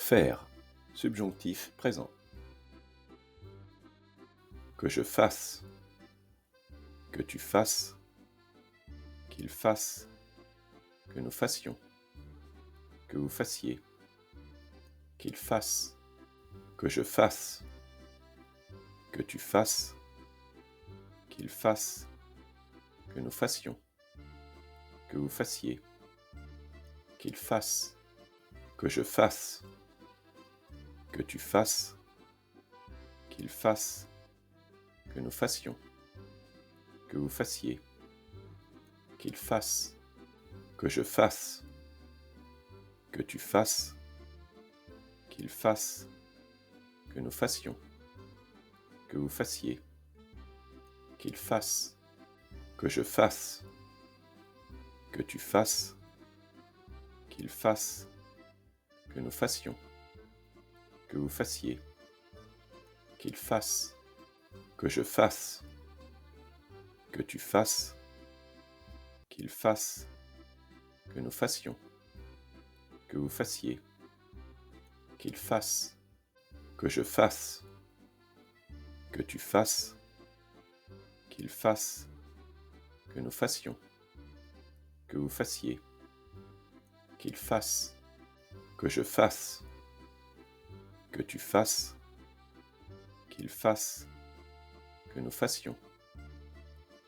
Faire, subjonctif présent. Que je fasse, que tu fasses, qu'il fasse, que nous fassions, que vous fassiez, qu'il fasse, que je fasse, que tu fasses, qu'il fasse, que nous fassions, que vous fassiez, qu'il fasse, que je fasse, que tu fasses, qu'il fasse, que nous fassions, que vous fassiez, qu'il fasse, que je fasse, que tu fasses, qu'il fasse, que nous fassions, que vous fassiez, qu'il fasse, que je fasse, que tu fasses, qu'il fasse, que nous fassions, que vous fassiez, qu'il fasse, que je fasse, que tu fasses, qu'il fasse, que nous fassions, que vous fassiez, qu'il fasse, que je fasse, que tu fasses, qu'il fasse, que nous fassions, que vous fassiez, qu'il fasse, que je fasse, que tu fasses, qu'il fasse, que nous fassions,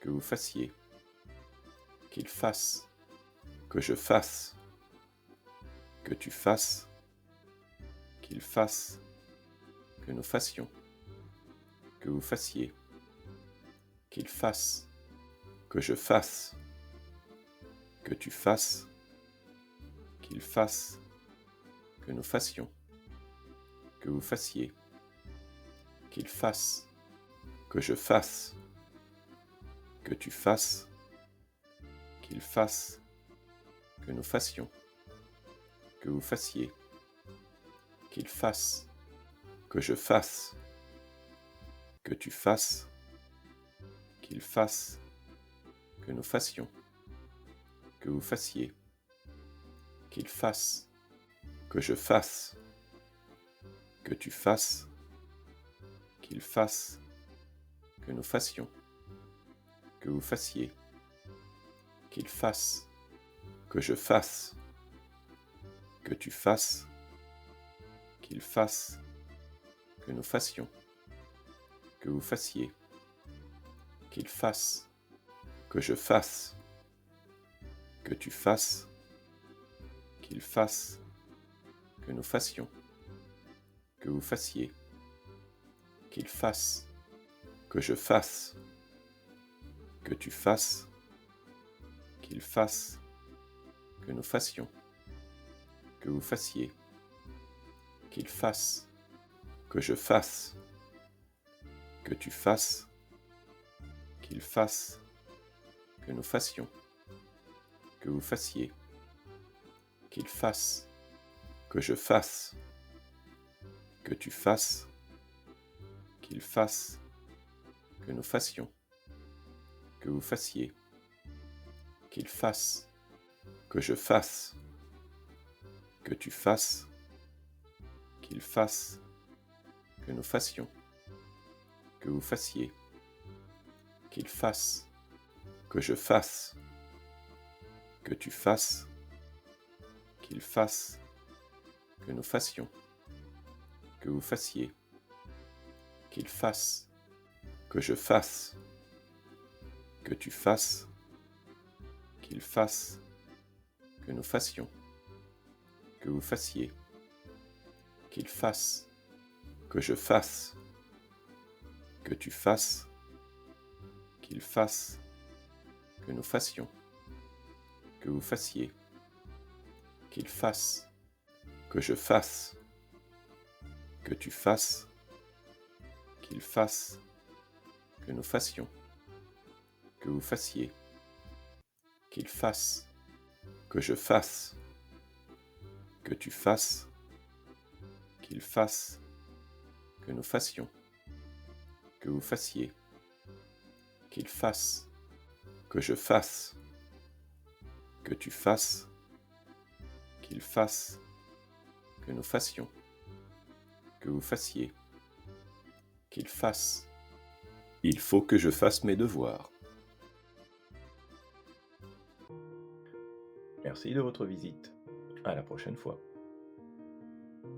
que vous fassiez, qu'il fasse, que je fasse, que tu fasses, qu'il fasse, que nous fassions, que vous fassiez, qu'il fasse, que je fasse, que tu fasses, qu'il fasse, que nous fassions, que vous fassiez, qu'il fasse, que je fasse, que tu fasses, qu'il fasse, que nous fassions, que vous fassiez, qu'il fasse, que je fasse, que tu fasses, qu'il fasse, que nous fassions, que vous fassiez, qu'il fasse, que je fasse, que tu fasses, qu'il fasse, que nous fassions, que vous fassiez, qu'il fasse, que je fasse, que tu fasses, qu'il fasse, que nous fassions, que vous fassiez, qu'il fasse, que je fasse, que tu fasses, qu'il fasse, que nous fassions, que vous fassiez, qu'il fasse, que je fasse, que tu fasses, qu'il fasse, que nous fassions, que vous fassiez, qu'il fasse, que je fasse, que tu fasses, qu'il fasse, que nous fassions, que vous fassiez, qu'il fasse, que je fasse, que tu fasses, qu'il fasse, que nous fassions, que vous fassiez, qu'il fasse, que je fasse, que tu fasses, qu'il fasse, que nous fassions, que vous fassiez, qu'il fasse, que je fasse, que tu fasses, qu'il fasse, que nous fassions, que vous fassiez, qu'il fasse, que je fasse, que tu fasses, qu'il fasse, que nous fassions, que vous fassiez, qu'il fasse, que je fasse, que tu fasses, qu'il fasse, que nous fassions, que vous fassiez, qu'il fasse, que je fasse, que tu fasses, qu'il fasse, que nous fassions, que vous fassiez, qu'il fasse, que je fasse, que tu fasses, qu'il fasse, que nous fassions, que vous fassiez, qu'il fasse, que je fasse, que tu fasses, qu'il fasse, que nous fassions, que vous fassiez, qu'il fasse. Il faut que je fasse mes devoirs. Merci de votre visite. À la prochaine fois.